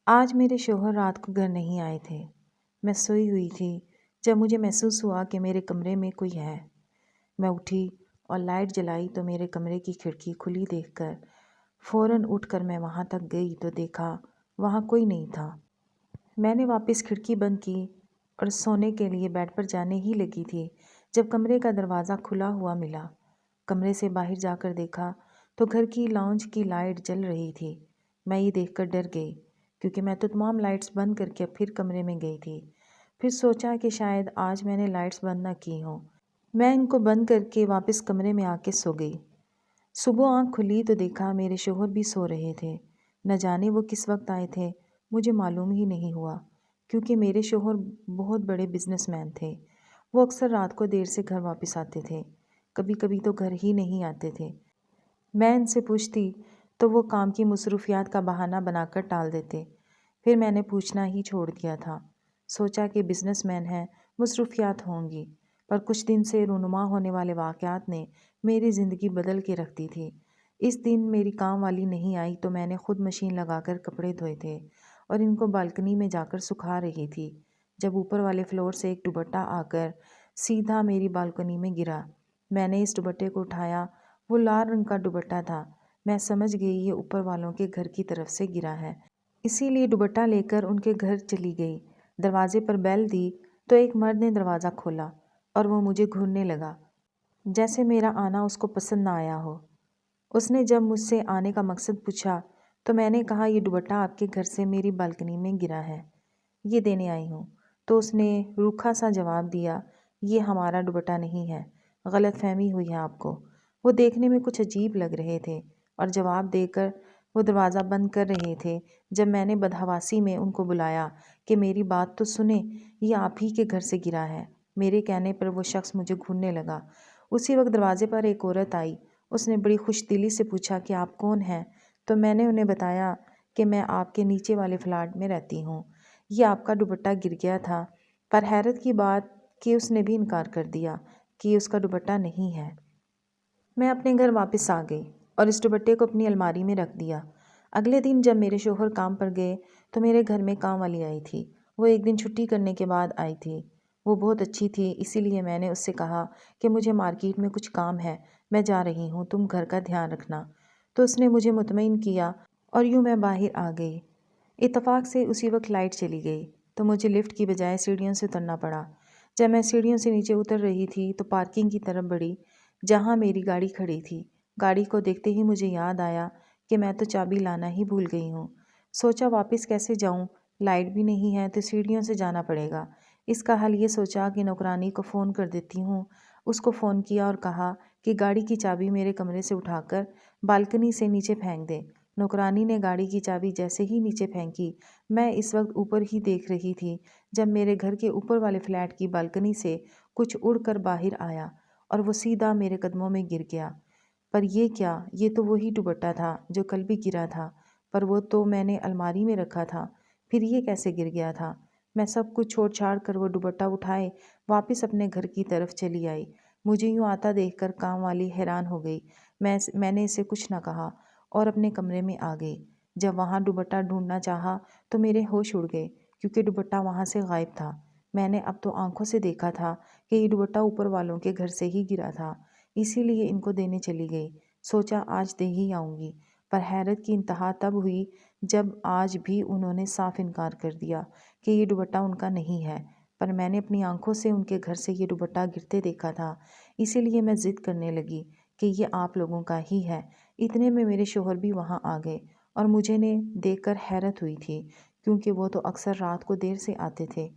آج میرے شوہر رات کو گھر نہیں آئے تھے۔ میں سوئی ہوئی تھی جب مجھے محسوس ہوا کہ میرے کمرے میں کوئی ہے۔ میں اٹھی اور لائٹ جلائی تو میرے کمرے کی کھڑکی کھلی دیکھ کر فوراً اٹھ کر میں وہاں تک گئی تو دیکھا وہاں کوئی نہیں تھا۔ میں نے واپس کھڑکی بند کی اور سونے کے لیے بیڈ پر جانے ہی لگی تھی جب کمرے کا دروازہ کھلا ہوا ملا۔ کمرے سے باہر جا کر دیکھا تو گھر کی لاؤنج کی لائٹ جل رہی تھی۔ میں یہ دیکھ کر ڈر گئی کیونکہ میں تو تمام لائٹس بند کر کے پھر کمرے میں گئی تھی۔ پھر سوچا کہ شاید آج میں نے لائٹس بند نہ کی ہوں۔ میں ان کو بند کر کے واپس کمرے میں آ کے سو گئی۔ صبح آنکھ کھلی تو دیکھا میرے شوہر بھی سو رہے تھے۔ نہ جانے وہ کس وقت آئے تھے مجھے معلوم ہی نہیں ہوا کیونکہ میرے شوہر بہت بڑے بزنس مین تھے۔ وہ اکثر رات کو دیر سے گھر واپس آتے تھے، کبھی کبھی تو گھر ہی نہیں آتے تھے۔ میں ان سے پوچھتی تو وہ کام کی مصروفیات کا بہانہ بنا کر ٹال دیتے۔ پھر میں نے پوچھنا ہی چھوڑ دیا تھا۔ سوچا کہ بزنس مین ہیں، مصروفیات ہوں گی، پر کچھ دن سے رونما ہونے والے واقعات نے میری زندگی بدل کے رکھ دی تھی۔ اس دن میری کام والی نہیں آئی تو میں نے خود مشین لگا کر کپڑے دھوئے تھے اور ان کو بالکنی میں جا کر سکھا رہی تھی جب اوپر والے فلور سے ایک دوپٹہ آ کر سیدھا میری بالکنی میں گرا۔ میں نے اس دوپٹے کو اٹھایا، وہ لال رنگ کا دوپٹہ تھا۔ میں سمجھ گئی یہ اوپر والوں کے گھر کی طرف سے گرا ہے، اسی لیے دوپٹہ لے کر ان کے گھر چلی گئی۔ دروازے پر بیل دی تو ایک مرد نے دروازہ کھولا اور وہ مجھے گھورنے لگا جیسے میرا آنا اس کو پسند نہ آیا ہو۔ اس نے جب مجھ سے آنے کا مقصد پوچھا تو میں نے کہا یہ دوپٹہ آپ کے گھر سے میری بالکنی میں گرا ہے، یہ دینے آئی ہوں۔ تو اس نے روکھا سا جواب دیا، یہ ہمارا دوپٹہ نہیں ہے، غلط فہمی ہوئی ہے آپ کو۔ وہ دیکھنے میں کچھ عجیب لگ رہے تھے اور جواب دے کر وہ دروازہ بند کر رہے تھے جب میں نے بدحواسی میں ان کو بلایا کہ میری بات تو سنیں، یہ آپ ہی کے گھر سے گرا ہے۔ میرے کہنے پر وہ شخص مجھے گھورنے لگا۔ اسی وقت دروازے پر ایک عورت آئی۔ اس نے بڑی خوش دلی سے پوچھا کہ آپ کون ہیں؟ تو میں نے انہیں بتایا کہ میں آپ کے نیچے والے فلیٹ میں رہتی ہوں، یہ آپ کا دوپٹہ گر گیا تھا۔ پر حیرت کی بات کہ اس نے بھی انکار کر دیا کہ یہ اس کا دوپٹہ نہیں ہے۔ میں اپنے گھر واپس آ گئی اور اس دوپٹے کو اپنی الماری میں رکھ دیا۔ اگلے دن جب میرے شوہر کام پر گئے تو میرے گھر میں کام والی آئی تھی۔ وہ ایک دن چھٹی کرنے کے بعد آئی تھی۔ وہ بہت اچھی تھی، اسی لیے میں نے اس سے کہا کہ مجھے مارکیٹ میں کچھ کام ہے، میں جا رہی ہوں، تم گھر کا دھیان رکھنا۔ تو اس نے مجھے مطمئن کیا اور یوں میں باہر آ گئی۔ اتفاق سے اسی وقت لائٹ چلی گئی تو مجھے لفٹ کی بجائے سیڑھیوں سے اترنا پڑا۔ جب میں سیڑھیوں سے نیچے اتر رہی تھی تو پارکنگ کی طرف بڑھی جہاں میری گاڑی کھڑی تھی۔ گاڑی کو دیکھتے ہی مجھے یاد آیا کہ میں تو چابی لانا ہی بھول گئی ہوں۔ سوچا واپس کیسے جاؤں، لائٹ بھی نہیں ہے تو سیڑھیوں سے جانا پڑے گا۔ اس کا حل یہ سوچا کہ نوکرانی کو فون کر دیتی ہوں۔ اس کو فون کیا اور کہا کہ گاڑی کی چابی میرے کمرے سے اٹھا کر بالکنی سے نیچے پھینک دے۔ نوکرانی نے گاڑی کی چابی جیسے ہی نیچے پھینکی، میں اس وقت اوپر ہی دیکھ رہی تھی جب میرے گھر کے اوپر والے فلیٹ کی بالکنی سے کچھ اڑ کر باہر آیا اور وہ سیدھا میرے قدموں میں گر گیا۔ پر یہ کیا، یہ تو وہی دوپٹہ تھا جو کل بھی گرا تھا، پر وہ تو میں نے الماری میں رکھا تھا، پھر یہ کیسے گر گیا تھا؟ میں سب کچھ چھوڑ چھاڑ کر وہ دوپٹہ اٹھائے واپس اپنے گھر کی طرف چلی آئی۔ مجھے یوں آتا دیکھ کر کام والی حیران ہو گئی۔ میں نے اسے کچھ نہ کہا اور اپنے کمرے میں آ گئی۔ جب وہاں دوپٹہ ڈھونڈنا چاہا تو میرے ہوش اڑ گئے کیونکہ دوپٹہ وہاں سے غائب تھا۔ میں نے اب تو آنکھوں سے دیکھا تھا کہ یہ دوپٹہ اوپر والوں کے گھر سے ہی گرا تھا، اسی لیے ان کو دینے چلی گئی۔ سوچا آج دے ہی آؤں گی، پر حیرت کی انتہا تب ہوئی جب آج بھی انہوں نے صاف انکار کر دیا کہ یہ دوپٹہ ان کا نہیں ہے۔ پر میں نے اپنی آنکھوں سے ان کے گھر سے یہ دوپٹہ گرتے دیکھا تھا، اسی لیے میں ضد کرنے لگی کہ یہ آپ لوگوں کا ہی ہے۔ اتنے میں میرے شوہر بھی وہاں آ گئے اور مجھے نے دیکھ کر حیرت ہوئی تھی کیونکہ وہ تو اکثر رات کو دیر سے آتے تھے،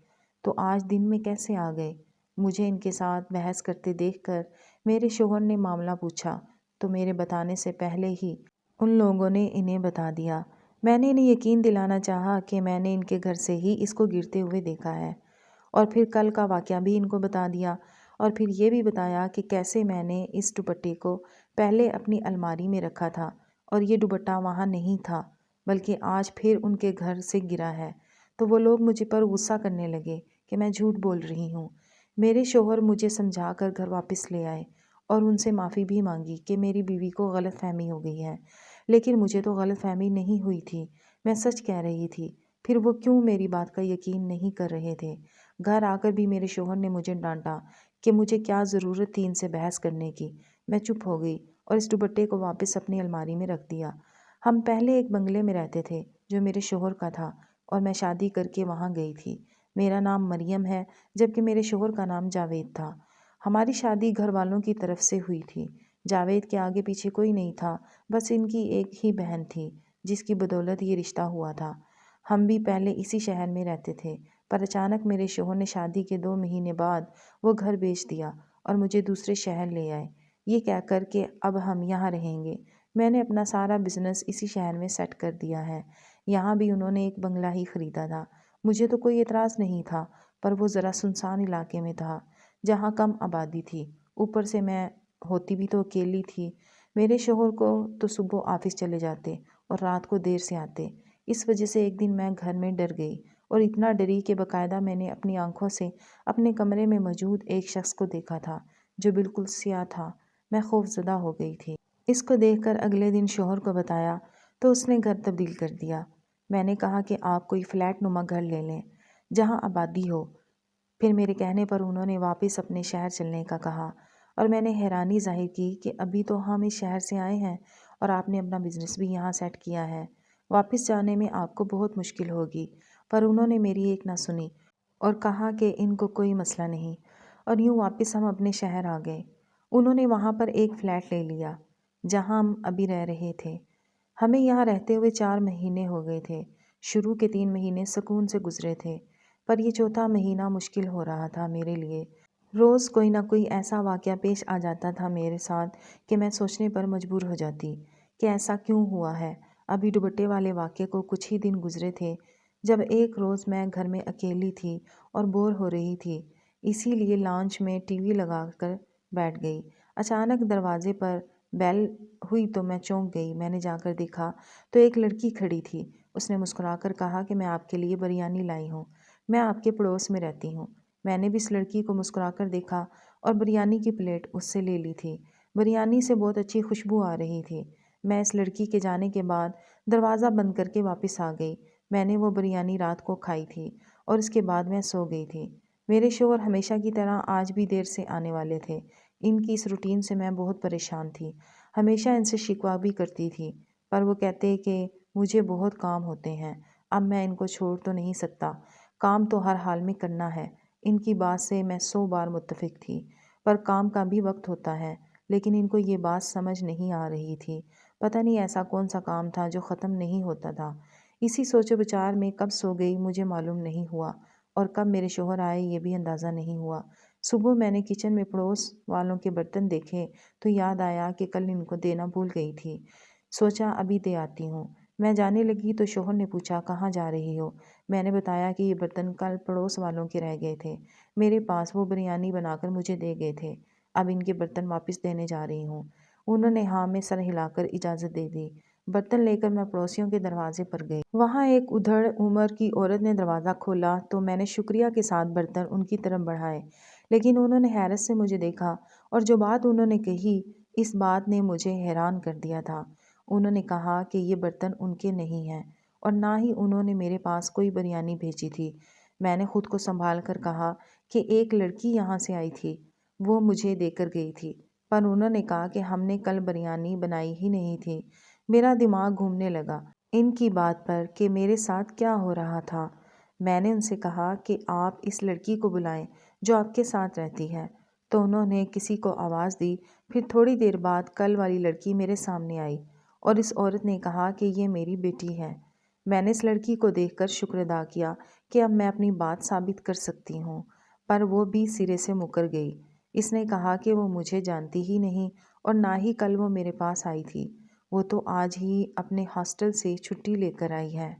تو آج دن میں کیسے آ گئے؟ مجھے ان کے ساتھ بحث کرتے دیکھ کر میرے شوہر نے معاملہ پوچھا تو میرے بتانے سے پہلے ہی ان لوگوں نے انہیں بتا دیا۔ میں نے انہیں یقین دلانا چاہا کہ میں نے ان کے گھر سے ہی اس کو گرتے ہوئے دیکھا ہے، اور پھر کل کا واقعہ بھی ان کو بتا دیا، اور پھر یہ بھی بتایا کہ کیسے میں نے اس دوپٹے کو پہلے اپنی الماری میں رکھا تھا اور یہ دوپٹہ وہاں نہیں تھا بلکہ آج پھر ان کے گھر سے گرا ہے۔ تو وہ لوگ مجھ پر غصہ کرنے لگے کہ میں جھوٹ بول رہی ہوں۔ میرے شوہر مجھے سمجھا کر گھر واپس لے آئے اور ان سے معافی بھی مانگی کہ میری بیوی کو غلط فہمی ہو گئی ہے، لیکن مجھے تو غلط فہمی نہیں ہوئی تھی، میں سچ کہہ رہی تھی۔ پھر وہ کیوں میری بات کا یقین نہیں کر رہے تھے؟ گھر آ کر بھی میرے شوہر نے مجھے ڈانٹا کہ مجھے کیا ضرورت تھی ان سے بحث کرنے کی۔ میں چپ ہو گئی اور اس دوپٹے کو واپس اپنی الماری میں رکھ دیا۔ ہم پہلے ایک بنگلے میں رہتے تھے جو میرے شوہر کا تھا اور میں شادی کر کے وہاں گئی تھی۔ میرا نام مریم ہے جبکہ میرے شوہر کا نام جاوید تھا۔ ہماری شادی گھر والوں کی طرف سے ہوئی تھی۔ جاوید کے آگے پیچھے کوئی نہیں تھا، بس ان کی ایک ہی بہن تھی جس کی بدولت یہ رشتہ ہوا تھا۔ ہم بھی پہلے اسی شہر میں رہتے تھے، پر اچانک میرے شوہر نے شادی کے 2 مہینے بعد وہ گھر بیچ دیا اور مجھے دوسرے شہر لے آئے، یہ کہہ کر کہ اب ہم یہاں رہیں گے۔ میں نے اپنا سارا بزنس اسی شہر میں سیٹ کر دیا ہے۔ یہاں بھی انہوں نے ایک بنگلہ ہی خریدا تھا۔ مجھے تو کوئی اعتراض نہیں تھا، پر وہ ذرا سنسان علاقے میں تھا جہاں کم آبادی تھی، اوپر سے میں ہوتی بھی تو اکیلی تھی۔ میرے شوہر کو تو صبح آفس چلے جاتے اور رات کو دیر سے آتے۔ اس وجہ سے ایک دن میں گھر میں ڈر گئی اور اتنا ڈری کہ باقاعدہ میں نے اپنی آنکھوں سے اپنے کمرے میں موجود ایک شخص کو دیکھا تھا جو بالکل سیاہ تھا۔ میں خوف زدہ ہو گئی تھی۔ اس کو دیکھ کر اگلے دن شوہر کو بتایا تو اس نے گھر تبدیل کر دیا۔ میں نے کہا کہ آپ کوئی فلیٹ نما گھر لے لیں جہاں آبادی ہو۔ پھر میرے کہنے پر انہوں نے واپس اپنے شہر چلنے کا کہا اور میں نے حیرانی ظاہر کی کہ ابھی تو ہم اس شہر سے آئے ہیں اور آپ نے اپنا بزنس بھی یہاں سیٹ کیا ہے، واپس جانے میں آپ کو بہت مشکل ہوگی۔ پر انہوں نے میری ایک نہ سنی اور کہا کہ ان کو کوئی مسئلہ نہیں، اور یوں واپس ہم اپنے شہر آ گئے۔ انہوں نے وہاں پر ایک فلیٹ لے لیا جہاں ہم ابھی رہ رہے تھے۔ ہمیں یہاں رہتے ہوئے 4 مہینے ہو گئے تھے۔ شروع کے 3 مہینے سکون سے گزرے تھے، پر یہ چوتھا مہینہ مشکل ہو رہا تھا میرے لیے۔ روز کوئی نہ کوئی ایسا واقعہ پیش آ جاتا تھا میرے ساتھ کہ میں سوچنے پر مجبور ہو جاتی کہ ایسا کیوں ہوا ہے۔ ابھی دوپٹے والے واقعے کو کچھ ہی دن گزرے تھے جب ایک روز میں گھر میں اکیلی تھی اور بور ہو رہی تھی، اسی لیے لانچ میں ٹی وی لگا کر بیٹھ گئی۔ اچانک دروازے پر بیل ہوئی تو میں چونک گئی۔ میں نے جا کر دیکھا تو ایک لڑکی کھڑی تھی۔ اس نے مسکرا کر کہا کہ میں آپ کے لیے بریانی لائی ہوں، میں آپ کے پڑوس میں رہتی ہوں۔ میں نے بھی اس لڑکی کو مسکرا کر دیکھا اور بریانی کی پلیٹ اس سے لے لی تھی۔ بریانی سے بہت اچھی خوشبو آ رہی تھی۔ میں اس لڑکی کے جانے کے بعد دروازہ بند کر کے واپس آ گئی۔ میں نے وہ بریانی رات کو کھائی تھی اور اس کے بعد میں سو گئی تھی۔ میرے شوہر ہمیشہ کی طرح آج بھی دیر سے آنے والے تھے۔ ان کی اس روٹین سے میں بہت پریشان تھی، ہمیشہ ان سے شکوہ بھی کرتی تھی، پر وہ کہتے کہ مجھے بہت کام ہوتے ہیں، اب میں ان کو چھوڑ تو نہیں سکتا، کام تو ہر حال میں کرنا ہے۔ ان کی بات سے میں 100 بار متفق تھی، پر کام کا بھی وقت ہوتا ہے، لیکن ان کو یہ بات سمجھ نہیں آ رہی تھی۔ پتہ نہیں ایسا کون سا کام تھا جو ختم نہیں ہوتا تھا۔ اسی سوچ و بچار میں کب سو گئی مجھے معلوم نہیں ہوا، اور کب میرے شوہر آئے یہ بھی اندازہ نہیں ہوا۔ صبح میں نے کچن میں پڑوس والوں کے برتن دیکھے تو یاد آیا کہ کل ان کو دینا بھول گئی تھی۔ سوچا ابھی دے آتی ہوں۔ میں جانے لگی تو شوہر نے پوچھا کہاں جا رہی ہو؟ میں نے بتایا کہ یہ برتن کل پڑوس والوں کے رہ گئے تھے، میرے پاس وہ بریانی بنا کر مجھے دے گئے تھے، اب ان کے برتن واپس دینے جا رہی ہوں۔ انہوں نے ہاں میں سر ہلا کر اجازت دے دی۔ برتن لے کر میں پڑوسیوں کے دروازے پر گئی۔ وہاں ایک ادھڑ عمر کی عورت نے دروازہ کھولا تو میں نے شکریہ کے ساتھ برتن ان کی طرف بڑھائے، لیکن انہوں نے حیرت سے مجھے دیکھا اور جو بات انہوں نے کہی اس بات نے مجھے حیران کر دیا تھا۔ انہوں نے کہا کہ یہ برتن ان کے نہیں ہیں اور نہ ہی انہوں نے میرے پاس کوئی بریانی بھیجی تھی۔ میں نے خود کو سنبھال کر کہا کہ ایک لڑکی یہاں سے آئی تھی، وہ مجھے دے کر گئی تھی، پر انہوں نے کہا کہ ہم نے کل بریانی بنائی ہی نہیں تھی۔ میرا دماغ گھومنے لگا ان کی بات پر کہ میرے ساتھ کیا ہو رہا تھا۔ میں نے ان سے کہا کہ آپ اس لڑکی کو بلائیں جو آپ کے ساتھ رہتی ہے، تو انہوں نے کسی کو آواز دی۔ پھر تھوڑی دیر بعد کل والی لڑکی میرے سامنے آئی اور اس عورت نے کہا کہ یہ میری بیٹی ہے۔ میں نے اس لڑکی کو دیکھ کر شکر ادا کیا کہ اب میں اپنی بات ثابت کر سکتی ہوں، پر وہ بھی سرے سے مکر گئی۔ اس نے کہا کہ وہ مجھے جانتی ہی نہیں اور نہ ہی کل وہ میرے پاس آئی تھی، وہ تو آج ہی اپنے ہاسٹل سے چھٹی لے کر آئی ہے،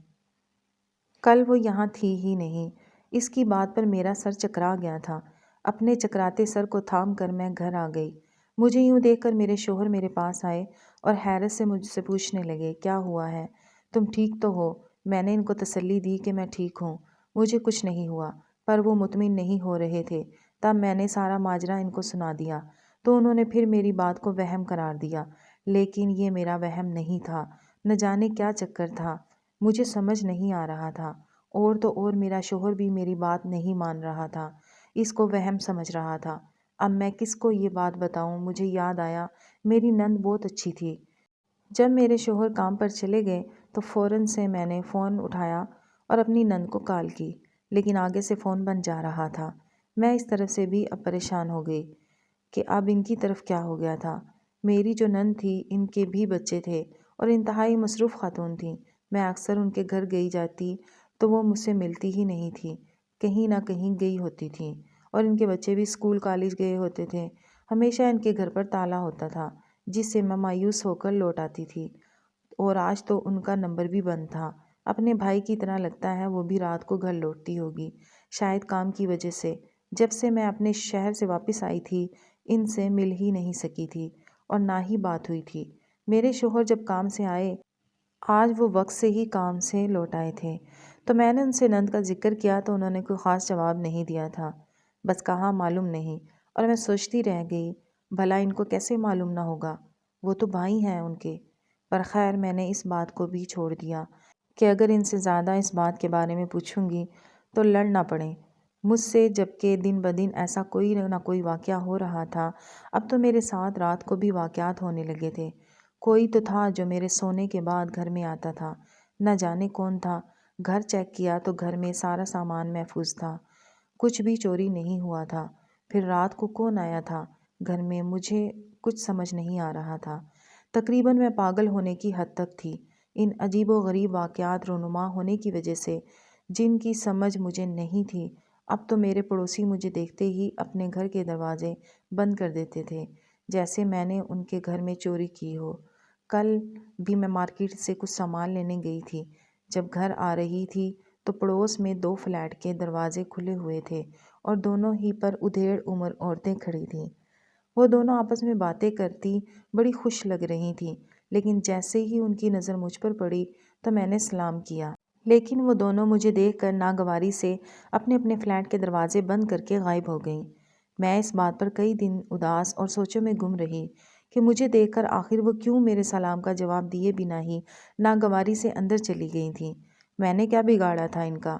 کل وہ یہاں تھی ہی نہیں۔ اس کی بات پر میرا سر چکرا گیا تھا۔ اپنے چکراتے سر کو تھام کر میں گھر آ گئی۔ مجھے یوں دیکھ کر میرے شوہر میرے پاس آئے اور حیرت سے مجھ سے پوچھنے لگے کیا ہوا ہے، تم ٹھیک تو ہو؟ میں نے ان کو تسلی دی کہ میں ٹھیک ہوں، مجھے کچھ نہیں ہوا، پر وہ مطمئن نہیں ہو رہے تھے۔ تب میں نے سارا ماجرا ان کو سنا دیا تو انہوں نے پھر میری بات کو وہم قرار دیا، لیکن یہ میرا وہم نہیں تھا، نہ جانے کیا چکر تھا، مجھے سمجھ نہیں آ رہا تھا۔ اور تو اور میرا شوہر بھی میری بات نہیں مان رہا تھا، اس کو وہم سمجھ رہا تھا۔ اب میں کس کو یہ بات بتاؤں؟ مجھے یاد آیا میری نند بہت اچھی تھی۔ جب میرے شوہر کام پر چلے گئے تو فوراً سے میں نے فون اٹھایا اور اپنی نند کو کال کی، لیکن آگے سے فون بند جا رہا تھا۔ میں اس طرف سے بھی اب پریشان ہو گئی کہ اب ان کی طرف کیا ہو گیا تھا۔ میری جو نند تھی ان کے بھی بچے تھے اور انتہائی مصروف خاتون تھیں۔ میں اکثر ان کے گھر گئی جاتی تو وہ مجھ سے ملتی ہی نہیں تھی، کہیں نہ کہیں گئی ہوتی تھیں، اور ان کے بچے بھی اسکول کالج گئے ہوتے تھے۔ ہمیشہ ان کے گھر پر تالا ہوتا تھا، جس سے میں مایوس ہو کر لوٹ آتی تھی، اور آج تو ان کا نمبر بھی بند تھا۔ اپنے بھائی کی طرح لگتا ہے وہ بھی رات کو گھر لوٹتی ہوگی، شاید کام کی وجہ سے۔ جب سے میں اپنے شہر سے واپس آئی تھی ان سے مل ہی نہیں سکی تھی اور نہ ہی بات ہوئی تھی۔ میرے شوہر جب کام سے آئے، آج وہ وقت سے ہی کام سے لوٹ آئے تھے، تو میں نے ان سے نند کا ذکر کیا تو انہوں نے کوئی خاص جواب نہیں دیا تھا، بس کہا معلوم نہیں۔ اور میں سوچتی رہ گئی بھلا ان کو کیسے معلوم نہ ہوگا، وہ تو بھائی ہیں ان کے۔ پر خیر میں نے اس بات کو بھی چھوڑ دیا کہ اگر ان سے زیادہ اس بات کے بارے میں پوچھوں گی تو لڑ نہ پڑیں مجھ سے، جبکہ دن بدن ایسا کوئی نہ کوئی واقعہ ہو رہا تھا۔ اب تو میرے ساتھ رات کو بھی واقعات ہونے لگے تھے۔ کوئی تو تھا جو میرے سونے کے بعد گھر میں آتا تھا، نہ جانے کون تھا۔ گھر چیک کیا تو گھر میں سارا سامان محفوظ تھا، کچھ بھی چوری نہیں ہوا تھا۔ پھر رات کو کون آیا تھا گھر میں، مجھے کچھ سمجھ نہیں آ رہا تھا۔ تقریباً میں پاگل ہونے کی حد تک تھی، ان عجیب و غریب واقعات رونما ہونے کی وجہ سے، جن کی سمجھ مجھے نہیں تھی۔ اب تو میرے پڑوسی مجھے دیکھتے ہی اپنے گھر کے دروازے بند کر دیتے تھے، جیسے میں نے ان کے گھر میں چوری کی ہو۔ کل بھی میں مارکیٹ سے کچھ سامان لینے گئی تھی، جب گھر آ رہی تھی تو پڑوس میں 2 فلیٹ کے دروازے کھلے ہوئے تھے اور دونوں ہی پر ادھیڑ عمر عورتیں کھڑی تھیں۔ وہ دونوں آپس میں باتیں کرتی بڑی خوش لگ رہی تھیں، لیکن جیسے ہی ان کی نظر مجھ پر پڑی تو میں نے سلام کیا، لیکن وہ دونوں مجھے دیکھ کر ناگواری سے اپنے اپنے فلیٹ کے دروازے بند کر کے غائب ہو گئیں۔ میں اس بات پر کئی دن اداس اور سوچوں میں گم رہی کہ مجھے دیکھ کر آخر وہ کیوں میرے سلام کا جواب دیے بنا ہی ناگواری سے اندر چلی گئی تھیں۔ میں نے کیا بگاڑا تھا ان کا؟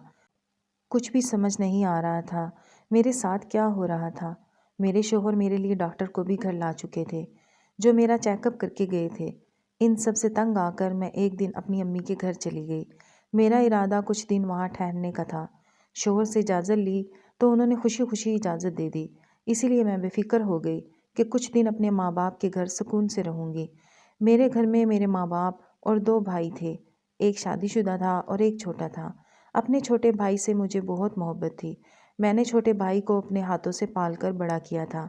کچھ بھی سمجھ نہیں آ رہا تھا میرے ساتھ کیا ہو رہا تھا۔ میرے شوہر میرے لیے ڈاکٹر کو بھی گھر لا چکے تھے، جو میرا چیک اپ کر کے گئے تھے۔ ان سب سے تنگ آ کر میں ایک دن اپنی امی کے گھر چلی گئی۔ میرا ارادہ کچھ دن وہاں ٹھہرنے کا تھا۔ شوہر سے اجازت لی تو انہوں نے خوشی خوشی اجازت دے دی، اسی لیے میں بے فکر ہو گئی کہ کچھ دن اپنے ماں باپ کے گھر سکون سے رہوں گی۔ میرے گھر میں میرے ماں باپ اور 2 بھائی تھے، ایک شادی شدہ تھا اور ایک چھوٹا تھا۔ اپنے چھوٹے بھائی سے مجھے بہت محبت تھی۔ میں نے چھوٹے بھائی کو اپنے ہاتھوں سے پال کر بڑا کیا تھا،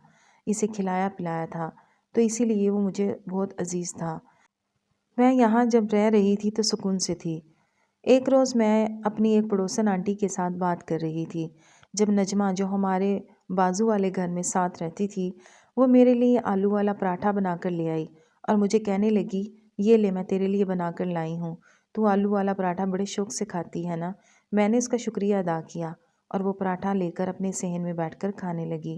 اسے کھلایا پلایا تھا، تو اسی لیے وہ مجھے بہت عزیز تھا۔ میں یہاں جب رہ رہی تھی تو سکون سے تھی۔ ایک روز میں اپنی ایک پڑوسن آنٹی کے ساتھ بات کر رہی تھی، جب نجمہ جو ہمارے بازو والے گھر میں ساتھ رہتی تھی، وہ میرے لیے آلو والا پراٹھا بنا کر لے آئی اور مجھے کہنے لگی، یہ لے میں تیرے لیے بنا کر لائی ہوں، تو آلو والا پراٹھا بڑے شوق سے کھاتی ہے نا۔ میں نے اس کا شکریہ ادا کیا اور وہ پراٹھا لے کر اپنے صحن میں بیٹھ کر کھانے لگی،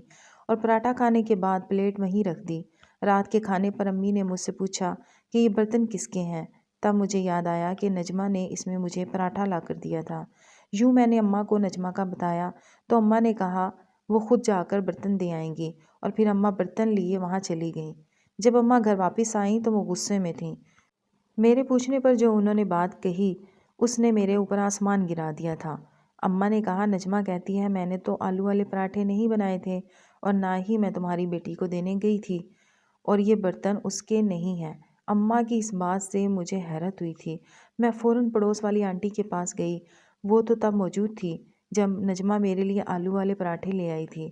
اور پراٹھا کھانے کے بعد پلیٹ وہیں رکھ دی۔ رات کے کھانے پر امی نے مجھ سے پوچھا کہ یہ برتن کس کے ہیں، تب مجھے یاد آیا کہ نجمہ نے اس میں مجھے پراٹھا لا کر دیا تھا۔ یوں میں نے اماں کو نجمہ کا بتایا تو اماں نے کہا وہ خود جا کر برتن دے آئیں گی، اور پھر اماں برتن لیے وہاں چلی گئیں۔ جب اماں گھر واپس آئیں تو وہ غصے میں تھیں۔ میرے پوچھنے پر جو انہوں نے بات کہی اس نے میرے اوپر آسمان گرا دیا تھا۔ اماں نے کہا نجمہ کہتی ہے میں نے تو آلو والے پراٹھے نہیں بنائے تھے اور نہ ہی میں تمہاری بیٹی کو دینے گئی تھی، اور یہ برتن اس کے نہیں ہیں۔ اماں کی اس بات سے مجھے حیرت ہوئی تھی۔ میں فوراً پڑوس والی آنٹی کے پاس گئی، وہ تو تب موجود تھی جب نجمہ میرے لیے آلو والے پراٹھے لے آئی تھی،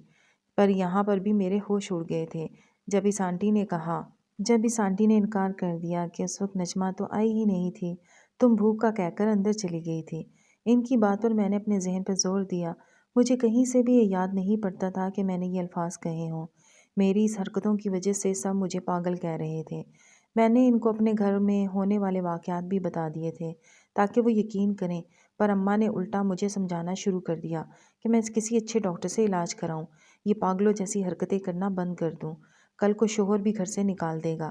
پر یہاں پر بھی میرے ہوش اڑ گئے تھے جب اس آنٹی نے انکار کر دیا کہ اس وقت نجمہ تو آئی ہی نہیں تھی، تم بھوکا کہہ کر اندر چلی گئی تھی۔ ان کی بات پر میں نے اپنے ذہن پر زور دیا، مجھے کہیں سے بھی یہ یاد نہیں پڑتا تھا کہ میں نے یہ الفاظ کہے ہوں۔ میری اس حرکتوں کی وجہ سے سب مجھے پاگل کہہ رہے تھے۔ میں نے ان کو اپنے گھر میں ہونے والے واقعات بھی بتا دیے تھے تاکہ وہ یقین کریں، پر اماں نے الٹا مجھے سمجھانا شروع کر دیا کہ میں کسی اچھے ڈاکٹر سے علاج کراؤں، یہ پاگلوں جیسی حرکتیں کرنا بند کر دوں، کل کو شوہر بھی گھر سے نکال دے گا۔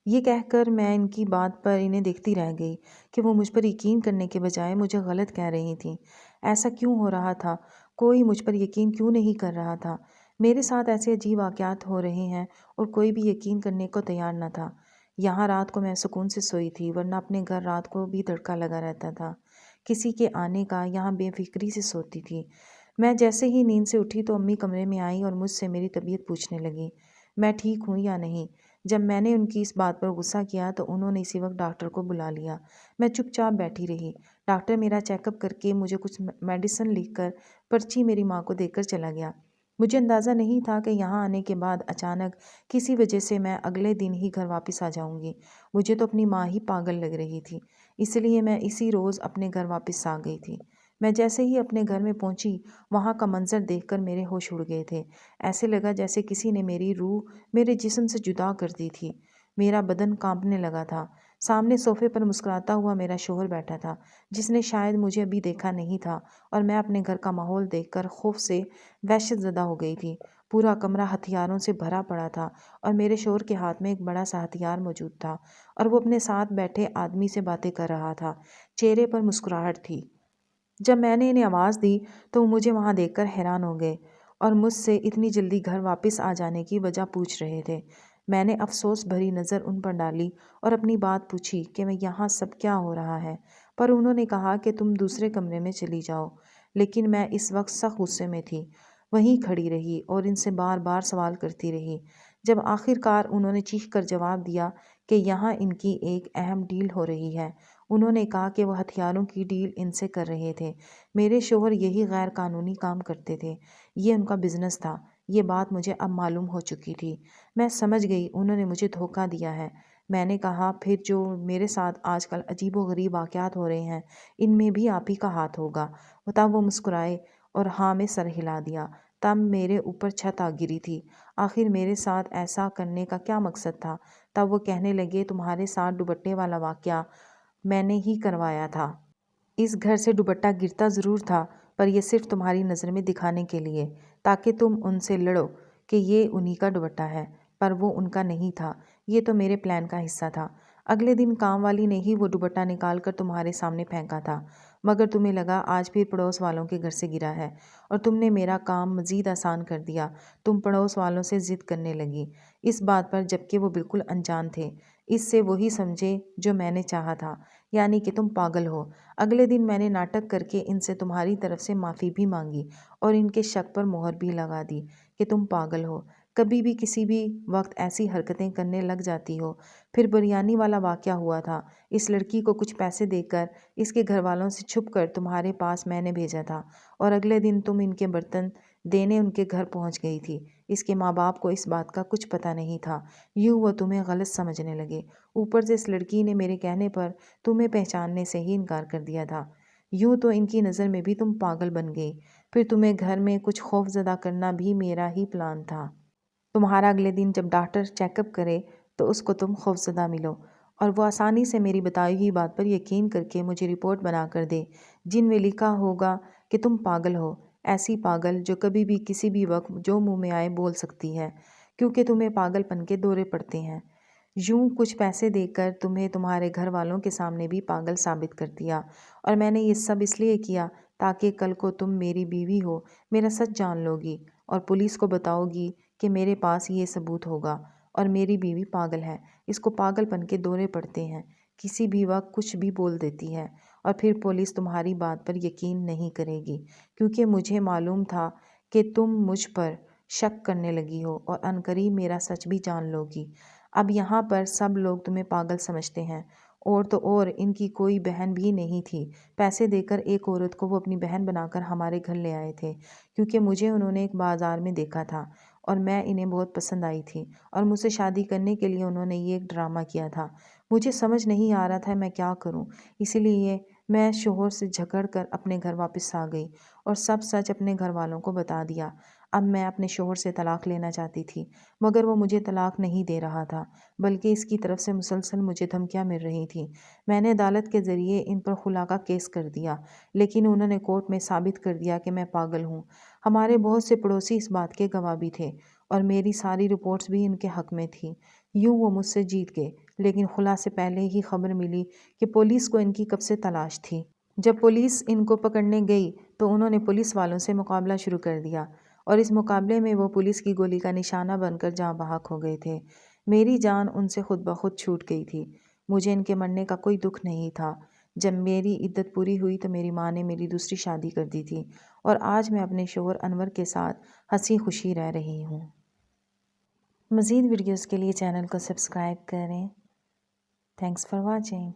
یہ کہہ کر میں ان کی بات پر انہیں دیکھتی رہ گئی کہ وہ مجھ پر یقین کرنے کے بجائے مجھے غلط کہہ رہی تھیں۔ ایسا کیوں ہو رہا تھا؟ کوئی مجھ پر یقین کیوں نہیں کر رہا تھا؟ میرے ساتھ ایسے عجیب واقعات ہو رہے ہیں اور کوئی بھی یقین کرنے کو تیار نہ تھا۔ یہاں رات کو میں سکون سے سوئی تھی، ورنہ اپنے گھر رات کو بھی تڑکا لگا رہتا تھا کسی کے آنے کا۔ یہاں بے فکری سے سوتی تھی۔ میں جیسے ہی نیند سے اٹھی تو امی کمرے میں آئیں اور مجھ سے میری طبیعت پوچھنے لگی، میں ٹھیک ہوں یا نہیں۔ جب میں نے ان کی اس بات پر غصہ کیا تو انہوں نے اسی وقت ڈاکٹر کو بلا لیا۔ میں چپ چاپ بیٹھی رہی۔ ڈاکٹر میرا چیک اپ کر کے مجھے کچھ میڈیسن لکھ کر پرچی میری ماں کو دے کر چلا گیا۔ مجھے اندازہ نہیں تھا کہ یہاں آنے کے بعد اچانک کسی وجہ سے میں اگلے دن ہی گھر واپس آ جاؤں گی۔ مجھے تو اپنی ماں ہی پاگل لگ رہی تھی، اس لیے میں اسی روز اپنے گھر واپس آ گئی تھی۔ میں جیسے ہی اپنے گھر میں پہنچی، وہاں کا منظر دیکھ کر میرے ہوش اڑ گئے تھے۔ ایسے لگا جیسے کسی نے میری روح میرے جسم سے جدا کر دی تھی۔ میرا بدن کانپنے لگا تھا۔ سامنے صوفے پر مسکراتا ہوا میرا شوہر بیٹھا تھا، جس نے شاید مجھے ابھی دیکھا نہیں تھا، اور میں اپنے گھر کا ماحول دیکھ کر خوف سے وحشت زدہ ہو گئی تھی۔ پورا کمرہ ہتھیاروں سے بھرا پڑا تھا اور میرے شوہر کے ہاتھ میں ایک بڑا سا ہتھیار موجود تھا، اور وہ اپنے ساتھ بیٹھے آدمی سے باتیں کر رہا تھا۔ چہرے پر مسکراہٹ تھی۔ جب میں نے انہیں آواز دی تو وہ مجھے وہاں دیکھ کر حیران ہو گئے اور مجھ سے اتنی جلدی گھر واپس آ جانے کی وجہ پوچھ رہے تھے۔ میں نے افسوس بھری نظر ان پر ڈالی اور اپنی بات پوچھی کہ میں یہاں سب کیا ہو رہا ہے، پر انہوں نے کہا کہ تم دوسرے کمرے میں چلی جاؤ۔ لیکن میں اس وقت سخت غصے میں تھی، وہیں کھڑی رہی اور ان سے بار بار سوال کرتی رہی۔ جب آخر کار انہوں نے چیخ کر جواب دیا کہ یہاں ان کی ایک اہم ڈیل ہو رہی ہے۔ انہوں نے کہا کہ وہ ہتھیاروں کی ڈیل ان سے کر رہے تھے۔ میرے شوہر یہی غیر قانونی کام کرتے تھے، یہ ان کا بزنس تھا۔ یہ بات مجھے اب معلوم ہو چکی تھی۔ میں سمجھ گئی انہوں نے مجھے دھوکہ دیا ہے۔ میں نے کہا پھر جو میرے ساتھ آج کل عجیب و غریب واقعات ہو رہے ہیں، ان میں بھی آپ ہی کا ہاتھ ہوگا۔ تب وہ مسکرائے اور ہاں میں سر ہلا دیا۔ تب میرے اوپر چھت آ گری تھی۔ آخر میرے ساتھ ایسا کرنے کا کیا مقصد تھا؟ تب وہ کہنے لگے تمہارے ساتھ دوپٹے والا واقعہ میں نے ہی کروایا تھا۔ اس گھر سے دوپٹہ گرتا ضرور تھا، پر یہ صرف تمہاری نظر میں دکھانے کے لیے، تاکہ تم ان سے لڑو کہ یہ انہی کا دوپٹہ ہے، پر وہ ان کا نہیں تھا۔ یہ تو میرے پلان کا حصہ تھا۔ اگلے دن کام والی نے ہی وہ دوپٹہ نکال کر تمہارے سامنے پھینکا تھا، مگر تمہیں لگا آج پھر پڑوس والوں کے گھر سے گرا ہے، اور تم نے میرا کام مزید آسان کر دیا۔ تم پڑوس والوں سے ضد کرنے لگی اس بات پر، جبکہ وہ بالکل انجان تھے اس سے۔ وہی سمجھے جو میں نے چاہا تھا، یعنی کہ تم پاگل ہو۔ اگلے دن میں نے ناٹک کر کے ان سے تمہاری طرف سے معافی بھی مانگی اور ان کے شک پر مہر بھی لگا دی کہ تم پاگل ہو، کبھی بھی کسی بھی وقت ایسی حرکتیں کرنے لگ جاتی ہو۔ پھر بریانی والا واقعہ ہوا تھا۔ اس لڑکی کو کچھ پیسے دے کر اس کے گھر والوں سے چھپ کر تمہارے پاس میں نے بھیجا تھا، اور اگلے دن تم ان کے برتن دینے ان کے گھر پہنچ گئی تھی۔ اس کے ماں باپ کو اس بات کا کچھ پتہ نہیں تھا، یوں وہ تمہیں غلط سمجھنے لگے۔ اوپر سے اس لڑکی نے میرے کہنے پر تمہیں پہچاننے سے ہی انکار کر دیا تھا، یوں تو ان کی نظر میں بھی تم پاگل بن گئی۔ پھر تمہیں گھر میں کچھ خوف زدہ کرنا بھی میرا ہی پلان تھا۔ تمہارا اگلے دن جب ڈاکٹر چیک اپ کرے تو اس کو تم خوف زدہ ملو، اور وہ آسانی سے میری بتائی ہوئی بات پر یقین کر کے مجھے رپورٹ بنا کر دے، جن میں لکھا ہوگا کہ تم پاگل ہو، ایسی پاگل جو کبھی بھی کسی بھی وقت جو منہ میں آئے بول سکتی ہے، کیونکہ تمہیں پاگل پن کے دورے پڑتے ہیں۔ یوں کچھ پیسے دے کر تمہیں تمہارے گھر والوں کے سامنے بھی پاگل ثابت کر دیا، اور میں نے یہ سب اس لیے کیا تاکہ کل کو تم میری بیوی ہو، میرا سچ جان لو گی اور پولیس کو بتاؤ گی کہ میرے پاس یہ ثبوت ہوگا، اور میری بیوی پاگل ہے، اس کو پاگل پن کے دورے پڑتے ہیں، کسی بھی وقت کچھ بھی بول دیتی ہے، اور پھر پولیس تمہاری بات پر یقین نہیں کرے گی، کیونکہ مجھے معلوم تھا کہ تم مجھ پر شک کرنے لگی ہو اور عنقریب میرا سچ بھی جان لو گی۔ اب یہاں پر سب لوگ تمہیں پاگل سمجھتے ہیں، اور تو اور ان کی کوئی بہن بھی نہیں تھی۔ پیسے دے کر ایک عورت کو وہ اپنی بہن بنا کر ہمارے گھر لے آئے تھے، کیونکہ مجھے انہوں نے ایک بازار میں دیکھا تھا اور میں انہیں بہت پسند آئی تھی، اور مجھ سے شادی کرنے کے لیے انہوں نے یہ ایک ڈرامہ کیا تھا۔ مجھے سمجھ نہیں آ رہا تھا میں کیا کروں، اسی لیے میں شوہر سے جھگڑ کر اپنے گھر واپس آ گئی اور سب سچ اپنے گھر والوں کو بتا دیا۔ اب میں اپنے شوہر سے طلاق لینا چاہتی تھی، مگر وہ مجھے طلاق نہیں دے رہا تھا، بلکہ اس کی طرف سے مسلسل مجھے دھمکیاں مل رہی تھیں۔ میں نے عدالت کے ذریعے ان پر خلا کا کیس کر دیا، لیکن انہوں نے کورٹ میں ثابت کر دیا کہ میں پاگل ہوں۔ ہمارے بہت سے پڑوسی اس بات کے گواہ بھی تھے، اور میری ساری رپورٹس بھی ان کے حق میں تھیں، یوں وہ مجھ سے جیت گئے۔ لیکن خلا سے پہلے ہی خبر ملی کہ پولیس کو ان کی کب سے تلاش تھی۔ جب پولیس ان کو پکڑنے گئی تو انہوں نے پولیس والوں سے مقابلہ شروع کر دیا اور اس مقابلے میں وہ پولیس کی گولی کا نشانہ بن کر جاں بحق ہو گئے تھے۔ میری جان ان سے خود بخود چھوٹ گئی تھی۔ مجھے ان کے مرنے کا کوئی دکھ نہیں تھا۔ جب میری عدت پوری ہوئی تو میری ماں نے میری دوسری شادی کر دی تھی اور آج میں اپنے شوہر انور کے ساتھ ہنسی خوشی رہ رہی ہوں۔ مزید ویڈیوز کے لیے چینل کو سبسکرائب کریں۔ Thanks for watching.